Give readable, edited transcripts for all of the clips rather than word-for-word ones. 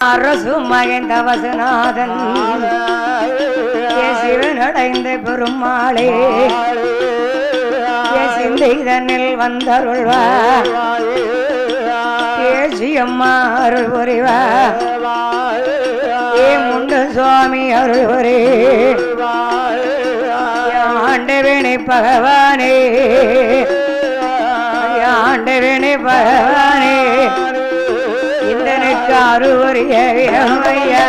அரசு மகந்த வசநாதன் சிவனடைந்த பெருமாளே சிந்தை தன்னில் வந்தருள்வா ஏசியம்மா அருள் புரிவா முண்டு சுவாமி அருள் புரி ஆண்டவனே பகவானே ஆண்டவனே பகவானே இந்தனுக்கு அருள் புரிய ஐயா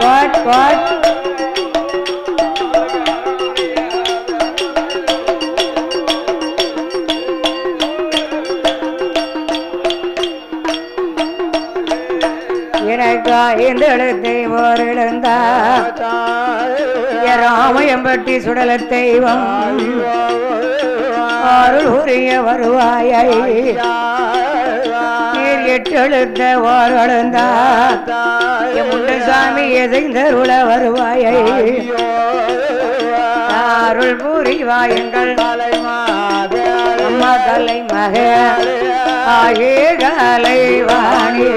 பாட் பாட் எனக்காய்ந்தெழுத்தை ஓர் எழுந்தா ராமயம்பட்டி சுடல தெய்வம் அருள் உரிய வருவாயை நீர் எட்டெழுத்த ஓர் எழுந்தா முண்டசாமி எதைந்தருள வருவாயை அருள் புரிவாயங்கள் அம்மா கலை மக ஆயே கலை வாணி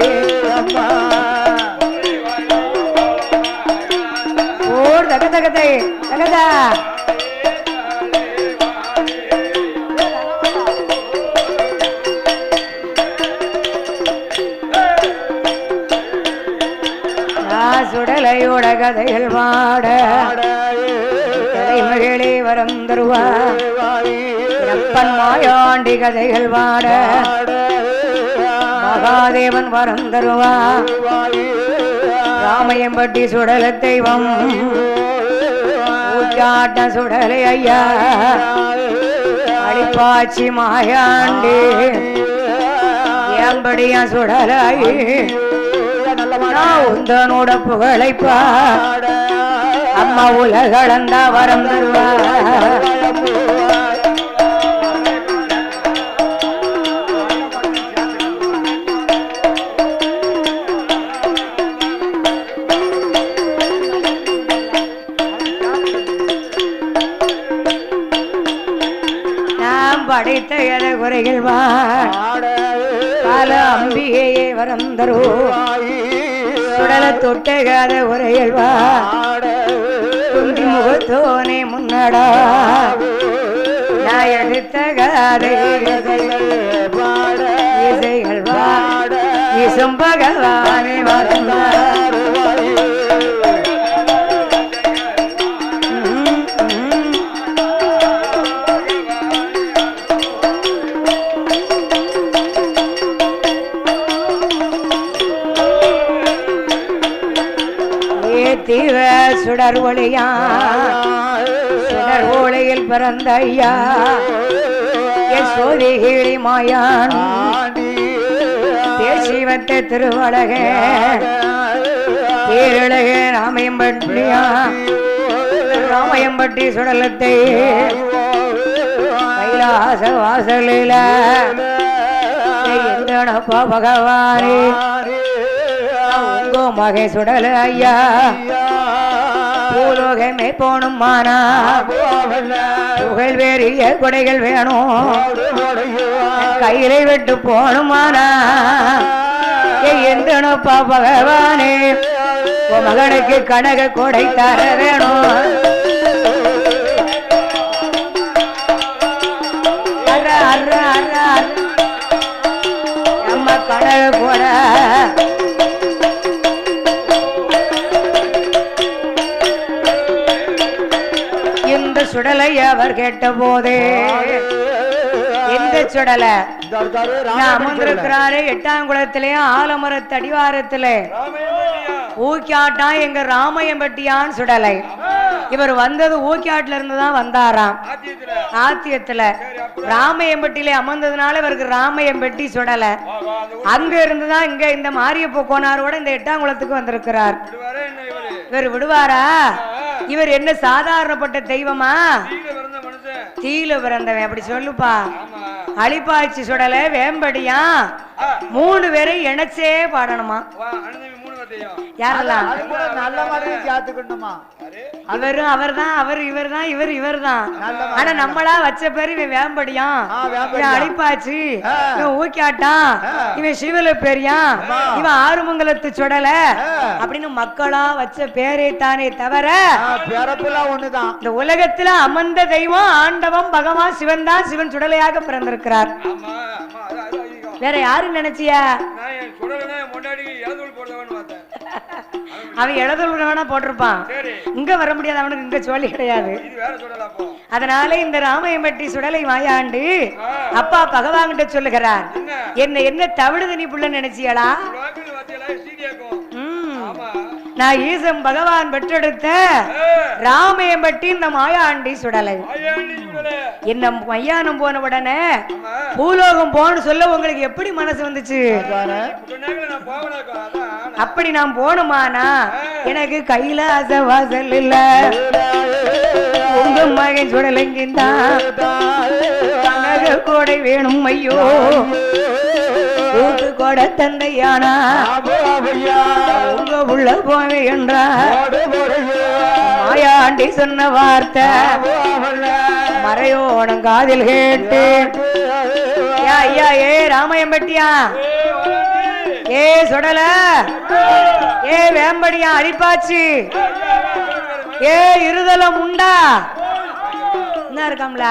ஓர் தக தகதை தகதா சுடலையோட கதைகள் மாட மகளே வரம் தருவாப்பன் மாயாண்டி கதைகள் மாட மகாதேவன் வரம் தருவா ராமையம்பட்டி சுடல தெய்வம் ஊச்சாட்ட சுடலை ஐயா அடிப்பாச்சி மாயாண்டி ஏம்படியா சுடலை உந்தனோட புகழைப்பா அம்மா உலகளந்தா வரம் தருவா நாம் படித்த என குறைகள் பல அம்பிகையே வரம் தருவாய் சுடல தொட்டகாத உரையல்வா குந்தி முகத்தோனே முன்னடா நான் எடுத்த காதை இசைகள் பாட இசும் பகவானே வந்தார் தீவ சுடர் ஒளியா சுடர் ஒளியில் பிறந்த ஐயா சோதிகிழி மாயான் தேசிவத்தை திருவழக பேரழக ராமயம்பட்டியா ராமயம்பட்டி சுடலத்தை கைலாச வாசலில எந்தனப்பா பகவானே மகை சுடல ஐயா பூலோகமே போனும் மானா புகழ் வேறிய கொடைகள் வேணும் கையிலை விட்டு போனுமானா எந்தனப்பா பகவானே மகனுக்கு கனக கொடை தர வேணும் அம்மா கனக கொடை சுடலை அவர் கேட்ட போதே எந்த சுடல அமர்ந்திருக்கிறாரே எட்டாங்குளத்திலே ஆலமரத்து அடிவாரத்திலே ஊக்கியாட்டா எங்க ராமையம்பட்டியான் சுடலை இவர் வந்தது ஊக்கியாட்டுல இருந்துதான் வந்தாராம் ஆத்தியத்துல ராமையம்பட்டியில அமர்ந்ததுனால இவருக்கு ராமையம்பட்டி சுடலை அங்க இருந்துதான் இங்க இந்த மாரியப்ப கோனாரோட இந்த எட்டாங்குளத்துக்கு வந்திருக்கிறார் இவர் விடுவாரா இவர் என்ன சாதாரணப்பட்ட தெய்வமா தீல பிறந்தவன் அப்படி சொல்லுப்பா அழிப்பாய்ச்சி சுடலை வேம்படியா 3 பேரை இணைச்சே பாடணுமா யாரெல்லாம் நல்ல மாதிரி சேர்த்துக்கணுமா? இவரும் அவர்தான், அவர் இவர்தான், இவர் இவர்தான். ஆனா நம்மளா வச்ச பேரு இவன் வேம்படியான், இவன் அடிப்பாச்சு, இவன் ஊக்கியாட்டான், இவன் சிவல பெரியான், இவன் ஆறுமங்கலத்து சுடல அப்படின்னு மக்களா வச்ச பேரே தானே தவிர பிறப்புலாம் ஒண்ணுதான். இந்த உலகத்துல அமர்ந்த தெய்வம் ஆண்டவன் பகவான் சிவன் தான். சிவன் சுடலையாக பிறந்திருக்கிறார். வேற யாரு நினைச்சியா? அவன் எழுதல் வேணா போட்டிருப்பான், இங்க வர முடியாது, அவனுக்கு இங்க சொல்லி கிடையாது. அதனால இந்த ராமையம்பட்டி சுடலை மாயாண்டு அப்பா பகவான்கிட்ட சொல்லுகிறார், என்ன தவிடு தண்ணி புள்ள நினைச்சியலா? நான் ஈசம் பகவான் பெற்றெடுத்த ராமையம்பட்டி இந்த மாயாண்டி சுடலை. என்ன மையானம் போன உடனே பூலோகம் போன்னு சொல்ல உங்களுக்கு எப்படி மனசு வந்துச்சு? அப்படி நான் போனுமானா எனக்கு கைலாச வாசல் இல்ல, உங்க மகன் சுடலைங்கிந்தான் கோடை வேணும் ஐயோ, கூட்டு கொட தந்தையானா உங்க உள்ள போவே என்றார். மாயாண்டி சொன்ன வார்த்தை மறையோனம் காதில் கேட்டு, ஐயா ஏ ராமையம்பட்டியா, ஏ சுடல, ஏ வேம்படியா அடிப்பாச்சு, ஏ இருதலம் உண்டா என்ன இருக்காம்ல,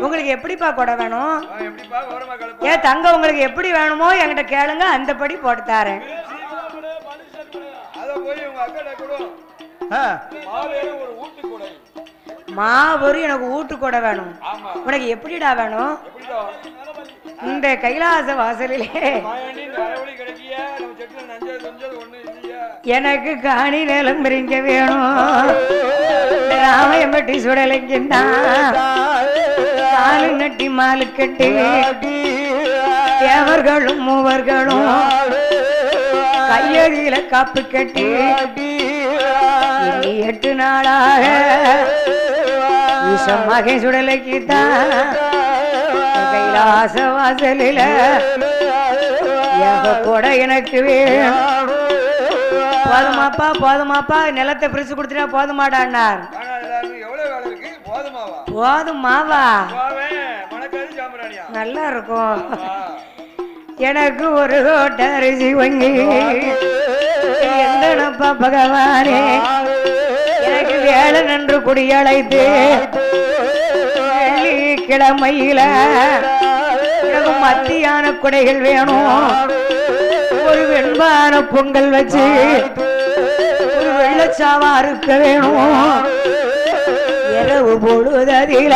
உங்களுக்கு எப்படிப்பா கொடை வேணும்? ஏ தங்க உங்களுக்கு எப்படி வேணுமோ என்கிட்ட கேளுங்க, அந்தபடி போட்டு தாரேன். மாவரு எனக்கு ஊட்டு கொடை வேணும். உனக்கு எப்படிடா வேணும்? இந்த கைலாச வாசலிலே எனக்கு காணி நிலம் பிரிங்க வேணும். ராமையம்பட்டி சுடலைக்குன்னா காலு நட்டி மாலு கட்டி தேவர்களும் மூவர்களும் கையடியில காப்பு கட்டி 8 நாளாக மகன் சுடலைக்குத்தான் கைலாச வாசலில கூட எனக்கு வேணும். போதுமாப்பா போதுமாப்பா, நிலத்தை பிரிச்சு கொடுத்துட்டா போதுமாடான்னார். போதுமாவா நல்லா இருக்கும். எனக்கு ஒரு கோட்டை அரிசி வங்கி எந்தனப்பா பகவானே, எனக்கு வேலை நன்று குடியழைத்து வெள்ளிக்கிழமையில எனக்கு மத்தியான குடைகள் வேணும். ஒரு வெண்பான பொங்கல் வச்சு ஒரு வெள்ளச்சாவா இருக்க வேணும். இரவு பொழுததில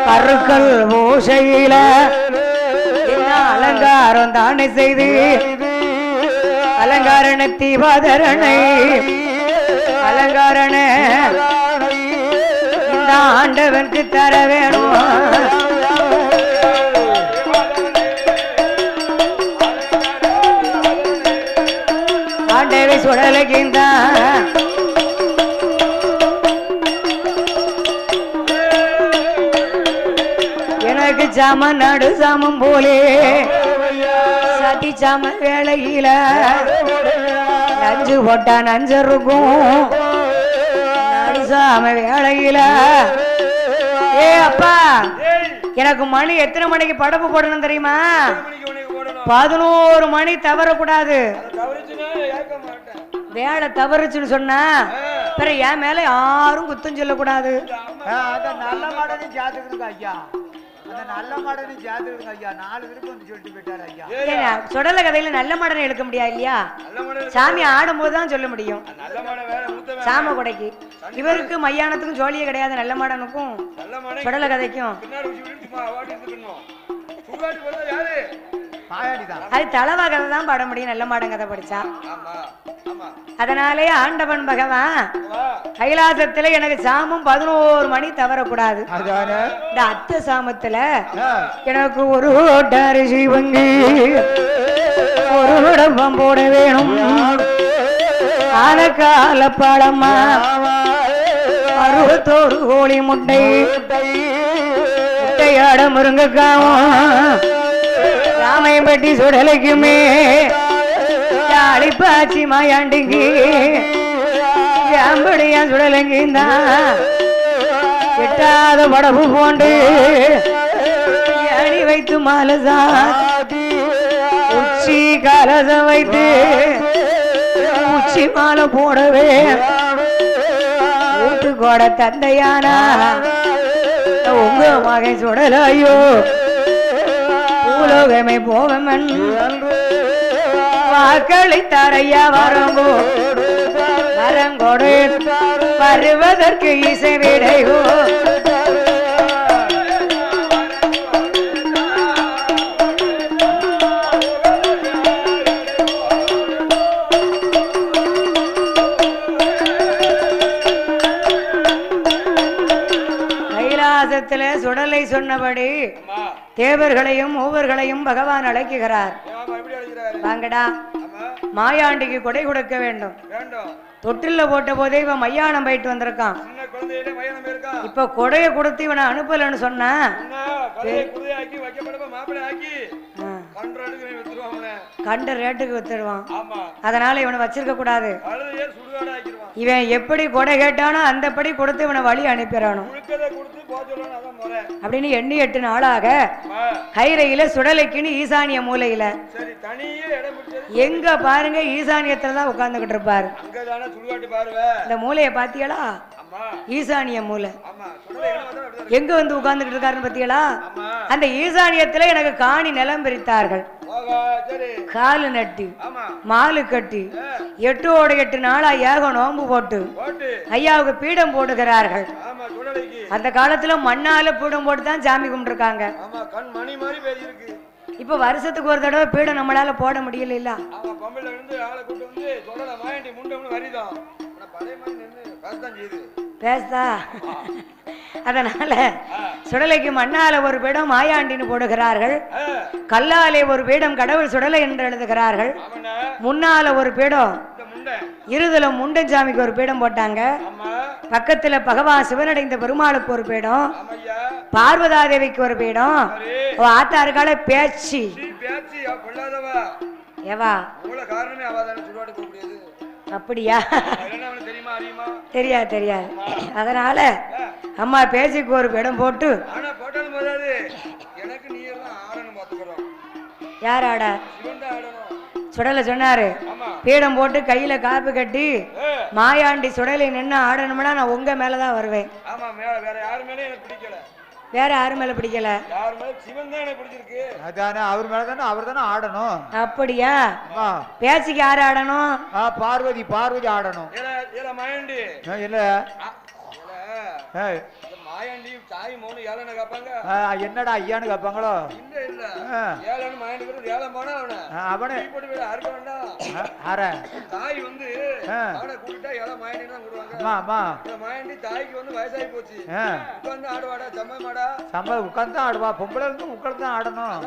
கருக்கள் பூசையில என்ன அலங்காரம் தானே செய்து அலங்காரண தீபாதரணை அலங்காரண இந்த ஆண்டவனுக்கு தர வேணும். ஆண்டவை சுடலைக்குந்தான் எனக்கு சாம நடு சாமம் போலே சட்டி சாம வேலையில நஞ்சு போட்டா நஞ்சு இருக்கும். நடு சாம வேலையில ஏ அப்பா, எனக்கு மணி எத்தனை மணிக்கு படப்பு போடணும் தெரியுமா? 11 மணி தவறக்கூடாது. வேலை தவறுச்சுன்னு சொன்னா பிறகு என் மேல யாரும் குத்தம் சொல்லக்கூடாது. நல்ல மாடனி ஜாதகத்துக்கு ஐயா, நல்ல மாடனி ஜாதகத்துக்கு ஐயா 4 விருப்பம் வந்து சொல்லிட்டு போயிட்டாரு ஐயா. சுடல கதையில நல்ல மாடனை எடுக்க முடியாது இல்லையா? சாமி ஆடும் போதுதான் சொல்ல முடியும். சாம கொடைக்கு இவருக்கு மையானத்துக்கும் ஜோலியே கிடையாது, நல்ல மாடனுக்கும் சுடல கதைக்கும். அது தலவா கதை தான் பாட முடியும் நல்ல மாடன் கதை படிச்சா. அதனாலே ஆண்டவன் பகவான் கைலாசத்துல எனக்கு சாமம் 11 மணி தவறக்கூடாது. இந்த அத்த சாமத்துல எனக்கு ஒரு அரிசி வங்கி ஒரு டப்பம் போட வேணும். ஆனக்கால பழமா 61 கோழி முட்டை முட்டையாட முருங்கக்காவும் ராமையம்பட்டி சுடலைக்குமே அழிப்பாச்சி மாயாண்டிங்கி அம்படியா சுடலங்கிந்தா எட்டாத படவு போண்டு அணி வைத்து மாலசா உச்சி கலசம் வைத்து உச்சி மாலை போடவே ஊட்டு கோட தந்தையானா உங்க மகன் சுடலையோ பூலோகமே போவமன் வாக்களித்தாரையா வரங்கோ வரங்கோடு வருவதற்கு இசை விடையோ கைலாசத்திலே சுடலை சொன்னபடி தேவர்களையும் மூவர்களையும் பகவான் அழைக்குகிறார். வாங்கடா, மாயாண்டிக்கு கொடை கொடுக்க வேண்டும். தொட்டில போட்ட போதே இவன் மையானம் போயிட்டு வந்திருக்கான். இப்ப கொடைய கொடுத்து இவனை அனுப்பலன்னு சொன்ன கண்ட ரேட்டுக்கு வித்துடுவான். அதனால இவனை வச்சிருக்க கூடாது. இவன் எப்படி கொடை கேட்டானோ அந்தபடி கொடுத்து இவனை வழி அனுப்பிறானோ அப்படின்னு எண்ணி 8 நாளாக கைரையில சுடலைக்குன்னு ஈசானிய மூலையில எங்க பாருங்க ஈசானியத்துலதான் உட்கார்ந்துகிட்டு இருப்பாரு. இந்த மூலைய பாத்தீங்களா? ஈசானிய மூலை எங்க வந்து உட்கார்ந்துகிட்டு இருக்காருன்னு பாத்தீங்களா? அந்த ஈசானியத்துல எனக்கு காணி நிலம் பிரித்தார்கள். காலு நட்டு மாலு கட்டி 8 நாளா ஏக நோம்பு போட்டு ஐயாவுக்கு பீடம் போடுகிறார்கள். அந்த காலத்துல மண்ணால பீடம் போட்டு தான் சாமி கும்பிட்டுருக்காங்க. இப்ப வருஷத்துக்கு ஒரு தடவை பீடம் நம்மளால போட முடியல இல்ல. பேசா அதனால சுடலைக்கு மண்ணால ஒரு பீடம் மாயாண்டின்னு போடுகிறார்கள். கல்லாலே ஒரு பீடம் கடவுள் சுடலை என்று எழுதுகிறார்கள். முன்னால ஒரு பீடம் இருதுல முண்டன் சாமிக்கு ஒரு பீடம் போட்டாங்க. பக்கத்துல பகவான் சிவனடைந்த பெருமாளுக்கு ஒரு பீடம், பார்வதா தேவிக்கு ஒரு பீடம், ஆத்தாருக்கால பேச்சு ஏவா அப்படியா? தெரியாது தெரியாது. அதனால அம்மா பேச்சுக்கு ஒரு பீடம் போட்டு யார் ஆட சுடலை சொன்னாரு. பீடம் போட்டு கையில காப்பு கட்டி மாயாண்டி சுடலை நின்று ஆடணும்னா நான் உங்க மேலதான் வருவேன். வேற யாரு மேல பிடிக்கல? அவர் மேலதானே அவர் தானே ஆடணும். அப்படியா? பேச்சுக்கு யாரு ஆடணும்? பார்வதி பார்வதி ஆடணும். என்னடா ஐயான்னு கேப்பாங்களோ? அவனே உட்கார்ந்து ஆடுவா. பொம்பளை இருந்து உட்கார்ந்து ஆடணும்.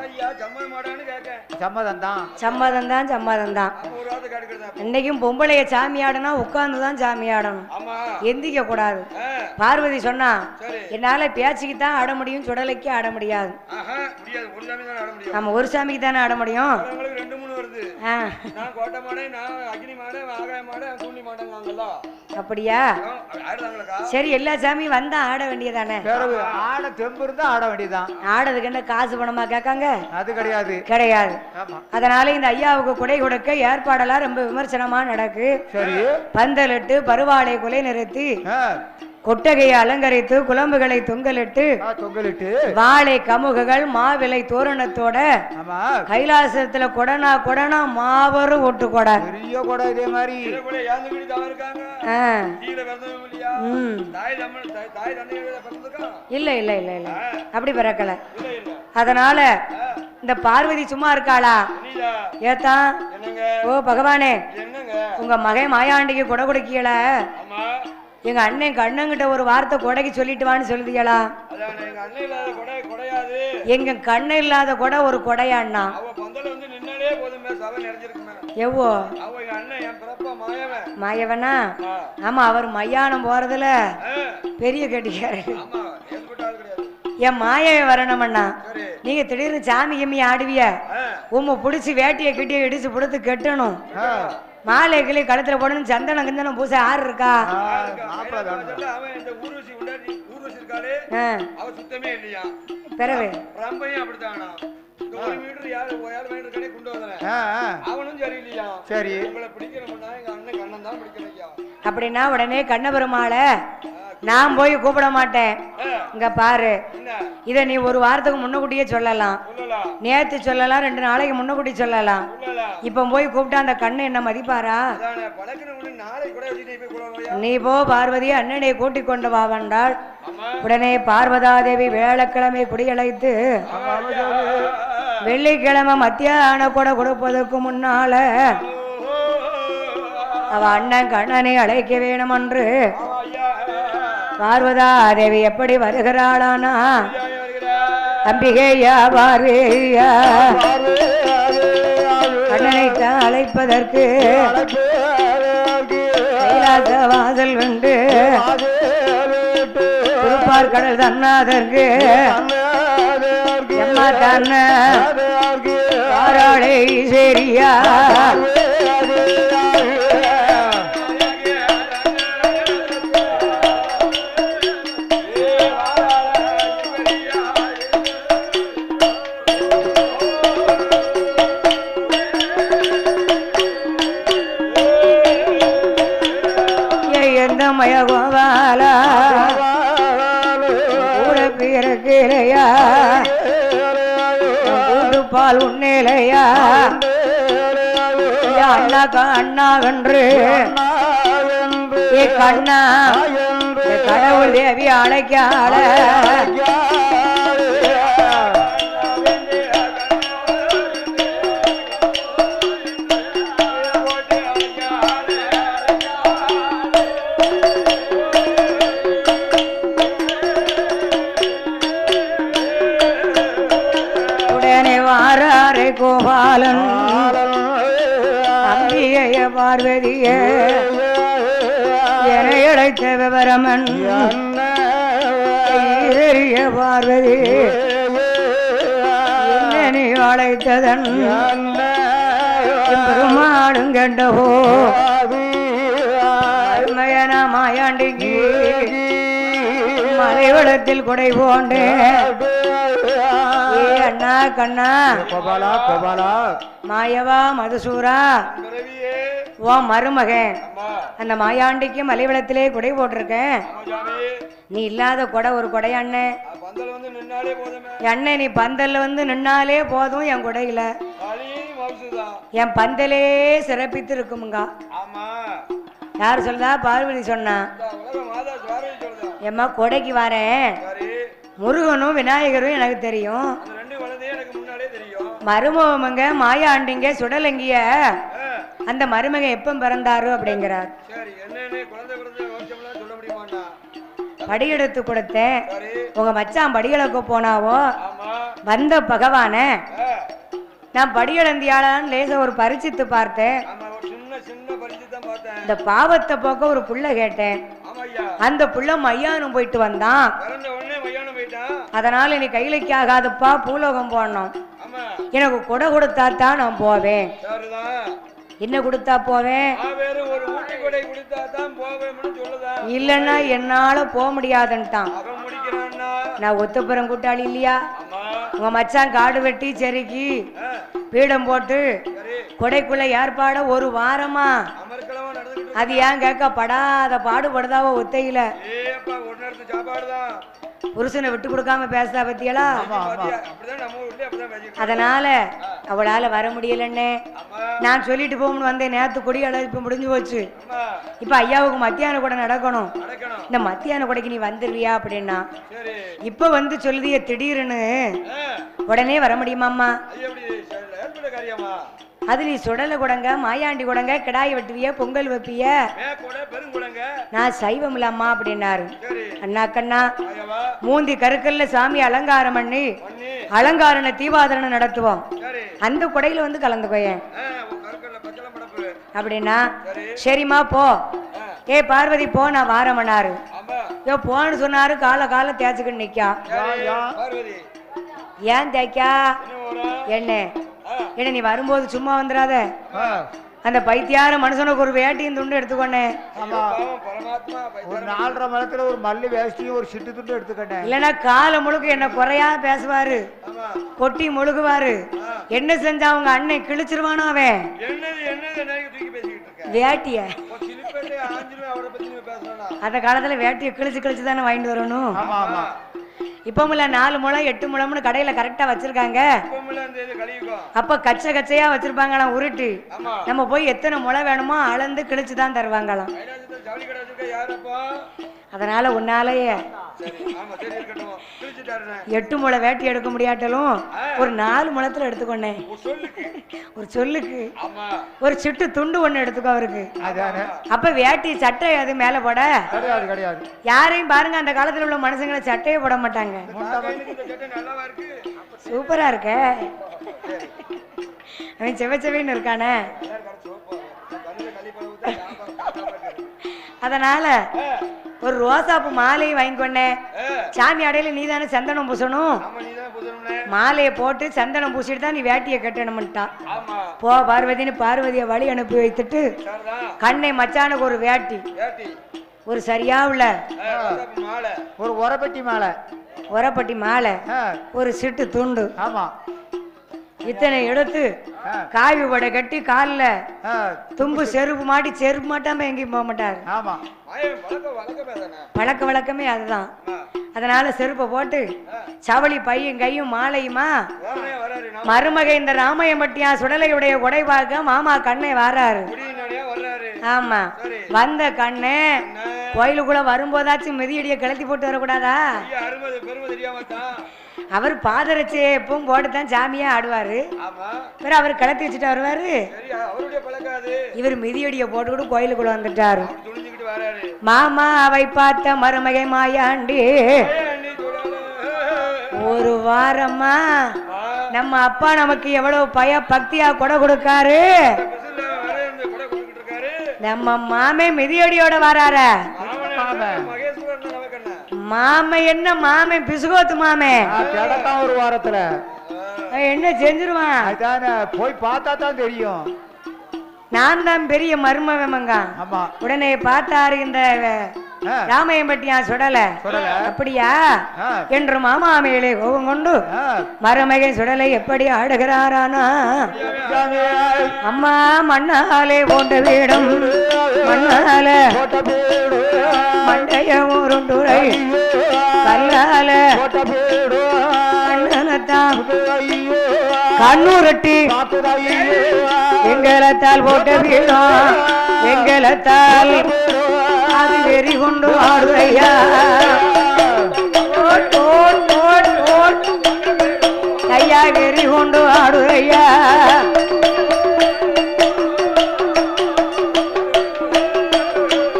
சம்மதம் தான் சம்மதம் தான் சம்மதம் தான். இன்னைக்கும் பொம்பளைய சாமி ஆடனா உட்கார்ந்துதான் சாமி ஆடணும், எந்திக்க கூடாது. பார்வதி சொன்னா என்னால பேச்சுக்கு தான் ஆட முடியும், சுடலைக்கு ஆட முடியாது. நம்ம ஒரு சாமிக்கு தானே ஆட முடியும். அப்படியா? சரி, எல்லா சாமியும் வந்தா ஆட வேண்டியதானே. ஆட தெம்பு இருந்தா ஆட வேண்டியதான். ஆடுறதுக்கு என்ன காசு பணமா கேட்காங்க? அது கிடையாது கிடையாது. அதனால இந்த ஐயாவுக்கு கொடை கொடுக்க ஏற்பாடெல்லாம் ரொம்ப விமர்சனமா நடக்கு. சரி, பந்தலிட்டு பருவாளை கொலை நிறுத்தி கொட்டகையை அலங்கரித்து குழம்புகளை தொங்கலிட்டு வாழை கமுகுகள் மாவிலை தோரணத்தோட கைலாசத்துல கொடனா கொடனா மாபெரும் ஒட்டு கொடை பெரிய கொடை. இதே மாதிரி இல்ல இல்ல இல்ல இல்ல அப்படி பிறக்கல. அதனால இந்த பார்வதி சும்மா இருக்காளா? ஏத்தா ஓ பகவானே, உங்க மகன் மாயாண்டிக்கு கொடை கொடுக்கல. எங்க அண்ணன் கண்ணங்கிட்ட ஒரு வார்த்தை கொடைக்கு சொல்லிட்டு வான்னு சொல்லுதீங்களா? எங்க கண்ணு இல்லாத கொடை ஒரு கொடையாண்ணா எவ்வளோ மாயவனா? ஆமா, அவர் மையானம் போறதுல பெரிய கட்டிக்காரு. என் மாயவே வரணுமண்ணா. நீங்க திடீர்னு சாமி கிம்மி ஆடுவிய, உம்மை பிடிச்சி வேட்டியை கிட்டியை இடிச்சு புடுத்து கெட்டணும், மாலை கிளி கழுத்துல போடணும், சந்தனம் கிந்தனம் பூசை ஆறு இருக்கா? பிறகு அப்படின்னா உடனே கண்ணபெருமாளை நான் போய் கூப்பிட மாட்டேன். இங்க பாரு, இத நீ ஒரு வாரத்துக்கு முன்னக்கூட்டியே சொல்லலாம், நேத்து சொல்லலாம், 2 நாளைக்கு முன்னக்கூட்டி சொல்லலாம். இப்ப போய் கூப்பிட்டா அந்த கண்ணு என்ன மதிப்பாரா? நீ போ பார்வதி, அண்ணனை கூட்டிக் கொண்டு வா வந்தாள். உடனே பார்வதாதேவி வேளக்கிழமை குடியழைத்து வெள்ளிக்கிழமை மத்தியான கூட கொடுப்பதற்கு முன்னால அவ அண்ணன் கண்ணனை அழைக்க வேணும் என்று பார்வதா தேவி எப்படி வருகிறாளானா, அம்பிகையா பார்வையா கண்ணனை அழைப்பதற்கு கைலாச வாசல் வந்து திருப்பார் கடல் தன்னாதற்கு எம்மா தன்ன பாராளை சரியா மயகோபாலா கூட பிறக்கிலையா கூட்டு பால் உண்ணிலையா அண்ணா அண்ணா வென்று கண்ணா கடவுள் தேவி அழைக்கால கோபாலன் அம்பிகைய பார்வதிய என அழைத்த விவரமன் பார்வதி என்ன நீ அழைத்ததன் பெருமாடும் கண்டவோ மயன மாயாண்டிக்கு மலைவளத்தில் கொடை போண்டேன். அண்ணா கண்ணா கோபாலா கோபாலா மாயவா மதுசூரா ஓ மருமகன், அந்த மாயாண்டிக்கு மலைவளத்திலே குடை போட்டிருக்கேன். நீ இல்லாத கொடை ஒரு கொடை அண்ணன். அண்ணன் நீ பந்தல்ல வந்து நின்னாலே போதும், என் குடையில என் பந்தலே சிறப்பித்து இருக்குமுங்க. யார் சொல்றா? பார்வதி சொன்னா. எம்மா கொடைக்கு வரேன், முருகனும் விநாயகரும் எனக்கு தெரியும், மருமகங்க மாயாண்டிங்க சுடலங்கிய அந்த மருமக எப்ப பிறந்தாரு அப்படிங்கிறார். படியெடுத்து கொடுத்தேன், உங்க மச்சான் படிகளுக்கு போனாவோ வந்த பகவான நான் படியளந்தியாளான்னு லேச ஒரு பரிசித்து பார்த்தேன். இந்த பாவத்தை போக்க ஒரு புள்ள கேட்டேன், அந்த புள்ள மையானம் போயிட்டு வந்தான். அதனால நீ கைலைக்கு ஆகாதுப்பா, பூலோகம் போடணும், எனக்கு கொடை கொடுத்தா தான் நான் போவேன். என்ன கொடுத்தா போவேன், இல்லன்னா என்னால போக முடியாதுன்ட்டான். நான் ஒத்துப்புறம் கூட்டாளி இல்லையா, உங்க மச்சான் காடு வெட்டி செருக்கி பீடம் போட்டு கொடைக்குள்ள ஏற்பாட ஒரு வாரமா, அது ஏன் கேட்க படாத பாடுபடுதாவோ ஒத்தையில புருஷனை விட்டு கொடுக்காம பேசுதா பத்தியலா. அதனால அவளால வர முடியலன்னே நான் சொல்லிட்டு போகணும்னு வந்தேன். நேத்து கொடி அழைப்பு முடிஞ்சு போச்சு, இப்ப ஐயாவுக்கு மத்தியான கூட நடக்கணும், இந்த மத்தியான கொடைக்கு நீ வந்துடுறியா அப்படின்னா, இப்ப வந்து சொல்லுதிய திடீர்னு உடனே வர முடியுமாம்மா? அது நீ சுடல குடங்க மாயாண்டி குடங்க கிடாய் வெட்டுவிய பொங்கல் வைப்பிய, நான் சைவம் இல்லாமா அப்படின்னாரு. அண்ணா கண்ணா மூந்தி கருக்கல்ல சாமி அலங்காரம் பண்ணி அலங்காரண தீபாதரணை நடத்துவோம், அந்த குடையில வந்து கலந்துக்கோயேன் அப்படின்னா. சரிம்மா போ, ஏ பார்வதி போ நான் வாரமனாரு போன்னு சொன்னாரு கால தேய்ச்சிக்கிட்டு நிக்கா ஏன் தேய்க்கா என்ன நீ வரும்போது சும்மா வந்துடாத அந்த பைத்தியார மனுஷனுக்கு ஒரு வேட்டியும் துண்டு எடுத்துக்கொண்டேன் ஒரு 4.5 மரத்துல ஒரு மல்லி வேஷ்டியும் ஒரு சிட்டு துண்டு எடுத்துக்கிட்டேன் இல்லைன்னா காலை முழுக்க என்ன குறையா பேசுவாரு கொட்டி முழுகுவாரு என்ன செஞ்சா அவங்க அண்ணன் கிழிச்சிருவானோ அவன் வேட்டிய அந்த காலத்துல வேட்டிய கிழிச்சு தானே வாங்கிட்டு வரணும் இப்பமுள்ள 4 முழம் 8 முழம்னு கடையில கரெக்டா வச்சிருக்காங்க அப்ப கச்சையா வச்சிருப்பாங்களாம் உருட்டு நம்ம போய் எத்தனை முளை வேணுமோ அளந்து கிழிச்சுதான் தருவாங்களாம் அதனால உன்னாலேயே 8 முளை வேட்டி எடுக்க முடியாட்டாலும் ஒரு 4 முழத்துல எடுத்துக்கொண்டேன் ஒரு சொல்லுக்கு ஒரு சிட்டு துண்டு ஒண்ணு எடுத்துக்கோ அவருக்கு அப்ப வேட்டி சட்டை அது மேல போட யாரையும் பாருங்க அந்த காலத்துல உள்ள மனுஷங்களை சட்டையை போட மாட்டாங்க சூப்பரா இருக்க அவன் செவச்செவின்னு இருக்கானே அதனால ஒரு ரோசாப்பு மாலையை வாங்கிக்கொண்டேன் சாமி அடையில நீ தானே சந்தனம் பூசணும் மாலையை போட்டு சந்தனம் பூசிட்டு தான் நீ வேட்டியை கட்டணும்ட்டா போ பார்வதினு பார்வதியை வழி அனுப்பி வைத்துட்டு கண்ணை மச்சானுக்கு ஒரு வேட்டி ஒரு சரியா உள்ள ஒரு உரப்பட்டி மாலை ஒரு சிட்டு துண்டு இத்தனை எடுத்து காவி வடை கட்டி காலில் தும்பு செருப்பு மாட்டாம எங்கேயும் போக மாட்டாரு பழக்க வழக்கமே அதுதான் அதனால செருப்பை போட்டு சவளி பையும் கையும் மாலையுமா மருமக இந்த ராமையம்பட்டியா சுடலையுடைய உடைவாக மாமா கண்ணை வாராரு ஆமா வந்த கண்ணே கோயிலுக்குள்ள வரும்போதாச்சும் மிதியடிய கிளத்தி போட்டு வரக்கூடாதா அவர் பாதரட்சியை எப்பவும் போட்டுதான் சாமியா ஆடுவாரு அவர் கிளத்தி வச்சுட்டு வருவாரு இவர் மிதியடிய போட்டுக்கிட்டு கோயிலுக்குள்ள வந்துட்டாரு மாமா அவை பார்த்த மருமகை மாயாண்டி ஒரு வாரமா நம்ம அப்பா நமக்கு எவ்வளவு பக்தியா கொடை கொடுக்காரு நம்ம மாமே மிதியடியோட வரார மாமே என்ன மாமே பிசுகோத்து மாமே ஒரு வாரத்துல என்ன செஞ்சிருவான் போய் பார்த்தா தான் தெரியும் நான் தான் பெரிய மருமகமங்க உடனே பார்த்தாரு இந்த ராமையம்பட்டியா சுடல அப்படியா என்று மாமா மேலே கோபம் கொண்டு மருமகை சுடலை எப்படி ஆடுகிறாரானா அம்மா மண்ணாலே போட்ட வீடும் மண்ணால மண்டைய ஊருண்டுரை கல்லால கண்ணூரட்டி வெங்கலத்தால் போட்ட வீடும் வெங்கலத்தால் அது வெறி கொண்டு ஆடுறையா ஐயா வெறி கொண்டு ஆடுறையா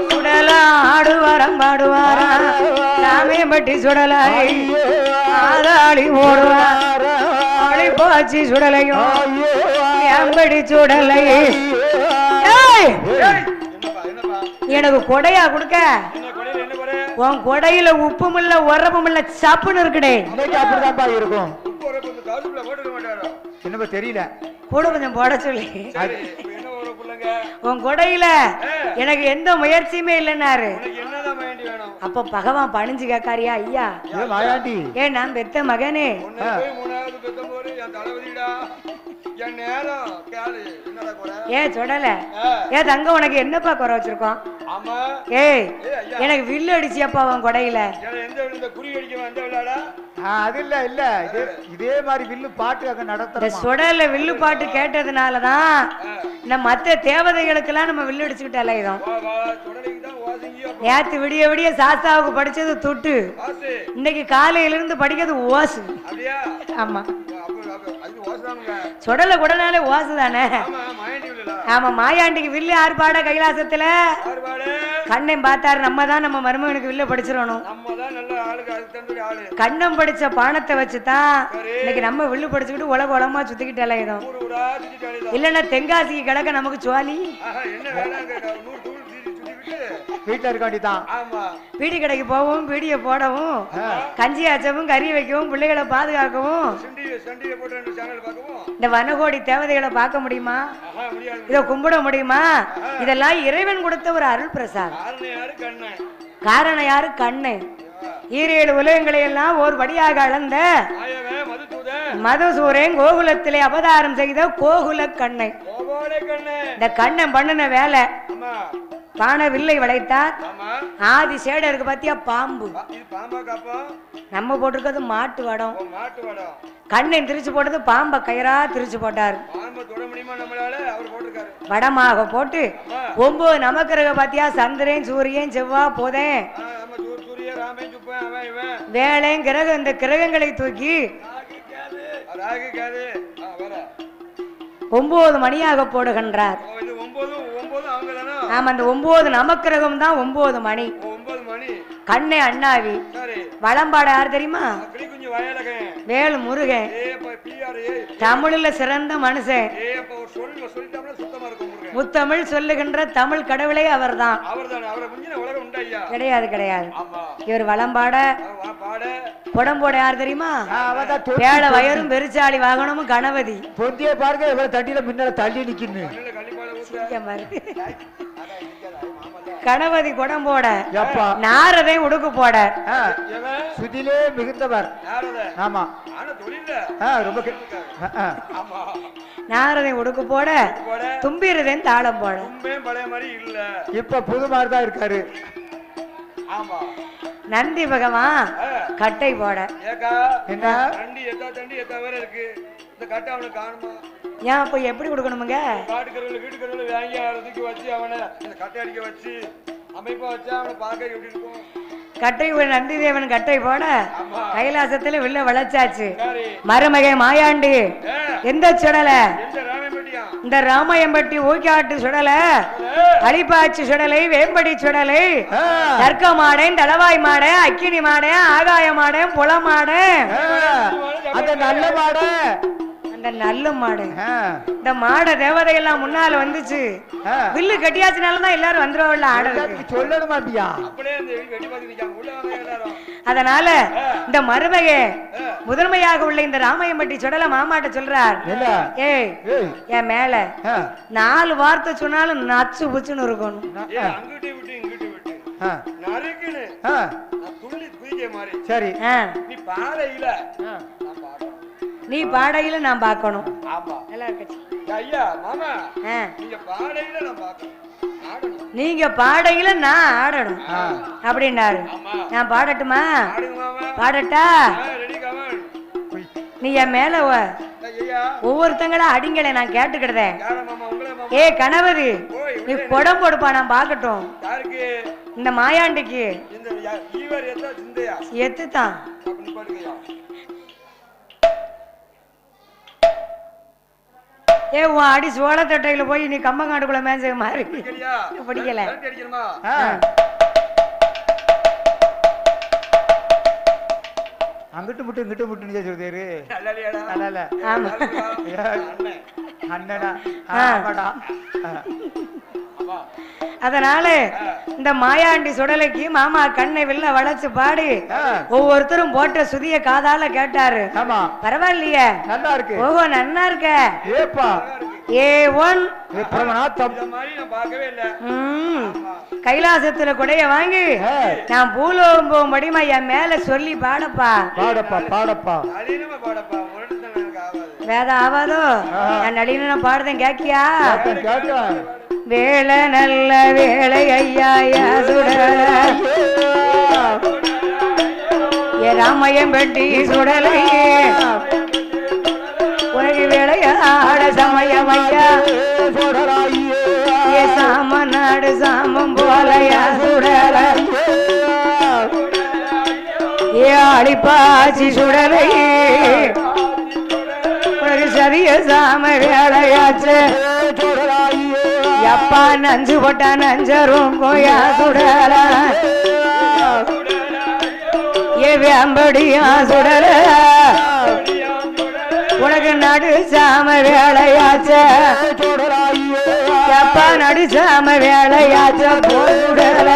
சுடலா ஆடுவாரம் பாடுவாரா ராமையம்பட்டி சுடலாய் ஆதாளி ஓடுவார் ஆளி பாச்சி சுடலையும் ஏம்படி சுடலை எனக்கு கொடையா கொடுக்க உன் கொடையில உப்பும் இல்ல உரப்பும் இல்ல சப்புன்னு இருக்குடே அப்படிதான் இருக்கும் என்ன தெரியல கூட கொஞ்சம் போட சொல்லி உன் கொடையில எனக்கு எந்த முயற்சியுமே இல்லைன்னாரு அப்ப பகவான் பணிஞ்சு கேக்காரியா ஐயா ஏன் நான் பெத்த மகனே ஏன் சொல்லல ஏன் தங்க உனக்கு என்னப்பா குறை வச்சிருக்கோம் ஏய் எனக்கு வில்லு அடிச்சியப்பா உன் கொடையில அது இல்ல இல்ல இதே மாதிரி வில்லு பாட்டு அங்க நடத்துற சுடல வில்லு பாட்டு கேட்டதுனாலதான் இந்த மத்த தேவதைகளுக்கெல்லாம் நம்ம வில்லு அடிச்சுக்கிட்டு அலையிறோம் நேத்து விடிய விடிய சாஸ்தாவுக்கு படிச்சது துட்டு இன்னைக்கு காலையில இருந்து படிக்கிறது ஓசு ஆமா சுடல குடனாலே ஓசு தானே ஆமா மாயாண்டிக்கு வில்லு ஆர்ப்பாட கைலாசத்துல கண்ணன் பார்த்தாரு நம்ம தான் நம்ம மருமகனுக்கு வில்ல படிச்சிடணும் கண்ணம் படிச்ச பானத்தை வச்சுதான் இன்னைக்கு நம்ம வில்லு படிச்சுக்கிட்டு உலக உலகமா சுத்திக்கிட்டு அலையிடும் இல்லன்னா தென்காசிக்கு கிடக்க நமக்கு சுவாலி வீட்டுல இருக்க வேண்டியதான். பீடி கடைக்கு போகவும் பீடிய போடவும் கஞ்சி ஆச்சவும் கறி வைக்கவும் பிள்ளைகளை பாதுகாக்கவும் இந்த வனகோடி தேவதைகளை பார்க்க முடியுமா? இதை கும்பிட முடியுமா? இதெல்லாம் இறைவன் கொடுத்த ஒரு அருள் பிரசாதம். காரணம் யாரு? கண்ணு. ஈரேழு உலகங்களை எல்லாம் ஒரு படியாக அளந்த மதுசூரன் கோகுலத்திலே அவதாரம் செய்த கோகுல கண்ணை. இந்த கண்ணன் பண்ணின வேலை பானவில்லை வளைத்தார். ஆதி சேடருக்கு பத்தியா பாம்பு. நம்ம போட்டிருக்கிறது மாட்டு வடம். கண்ணன் திரிச்சு போட்டது பாம்பை கயிறா திரிச்சு போட்டாரு. வடமாக போட்டு 9 நமக்கிரக பாத்தியா சந்திரன் சூரியன் செவ்வாய் புதன் வேளை கிரகம். இந்த கிரகங்களை தூக்கி 9 மணியாக போடுகின்றார். ஆமா, அந்த 9 நமக்கிரகம் தான் 9 மணி. கண்ணை அண்ணாவி வளம்பாட யார் தெரியுமா? வேலு முருகன். தமிழ்ல சிறந்த மனுஷன். முத்தமிழ் சொல்லுகின்ற தமிழ் கடவுளே அவர்தான். கிடையாது கிடையாது. இவர் வளம்பாட குடம்போட யார் தெரியுமா? வேள வயரும் பெருச்சாளி வாகனமும் கணபதி. பொந்திய பாருங்க தட்டியில முன்னால தள்ளி நிக்கணும். கணபதி குடம் போட நாரதை உடுக்கு போட சுதிலே மிகுந்தவர். ஆமா, ரொம்ப நாரதை உடுக்கு போட தும்பிரதன் தாளம் போட. இப்ப புது மாதிரி தான் இருக்காரு. நந்தி பகவான் கட்டை போட. என்ன ஏன் அப்ப எப்படி கொடுக்கணுமுங்க? கட்டை நந்தி தேவன் கட்டை போட கைலாசத்துல வில்ல வளைச்சாச்சு. மருமகை மாயாண்டி எந்த சுடல? இந்த ராமாயம்பட்டி ஊக்காட்டு சுடல, அலிப்பாச்சி சுடலை, வேம்படி சுடலை, தர்க்க மாடேன், தளவாய் மாடை, அக்கினி மாடை, ஆகாய மாடை, புல மாடை, அந்த நல்ல மாடை, அந்த நல்ல மாடு. இந்த மாட தேவதை எல்லாம் முன்னால வந்துச்சு. வில்லு கட்டியாச்சுனாலதான் எல்லாரும் வந்துருவாங்கல்ல ஆடுறதுக்கு. சொல்லணும் மாட்டியா? அதனால இந்த மருமகை முதன்மையாக உள்ள இந்த ராமாயம்பட்டி சுடல மாமாட்ட சொல்றார், ஏய் என் மேல 4 வார்த்தை சொன்னாலும் நச்சு புச்சுன்னு இருக்கணும். சரி, நீ பாடையில நான் பார்க்கணும். நீங்க பாடையில நான் ஆடணும் அப்படின்னாரு. நான் பாடட்டுமா? பாடட்டா? நீ என் மேல ஒவ்வொருத்தங்களா அடிங்களை நான் கேட்டுக்கிட்டேன். ஏ கணவதி, நீ குடம் போடுப்பா, நான் பாக்கட்டும். இந்த மாயாண்டிக்கு எத்துதான் ஏ உன் அடி சோளத்தட்டையில போய் நீ கம்மங்காட்டுக்குள்ள மேஞ்ச மாதிரி பிடிக்கல. அங்கிட்டு முட்டு இங்கிட்டு முட்டுன்னு சொல்றாரு. அண்ணனா அதனால இந்த மாயாண்டி சுடலைக்கு மாமா கண்ணை வெளில வளைச்சு பாடி ஒவ்வொருத்தரும் போட்ட சுதிய காதால கேட்டாரு. பரவாயில்லையே, நல்லா இருக்கு. ஓஹோ நன்னா இருக்க. கைலாசத்துல கொடைய வாங்கி நான் பூலோகம் போகும்படிமா என் மேல சொல்லி பாடப்பா. பாடப்பா பாடப்பா. வேதம் ஆவாதோ? நான் நளின பாடுதேன், கேக்கியா? வேலை நல்ல வேலை ஐயா சுடல ராமயம்பட்டி சுடலையே உனக்கு வேலையாட சமயம் ஐயா ஏ சாம நாடு சாமம் போலையா சுடல ஏ அடிப்பாச்சி சுடலையே உனக்கு சரிய சாம வேலையாச்சு எப்பா நஞ்சு போட்டா நஞ்சரும் கோயா சுடல ஏ வேம்படியா சுடல உனக்கு நடு சாம வேலையாச்ச எப்பா நடிச்சாம வேலையாச்ச போடல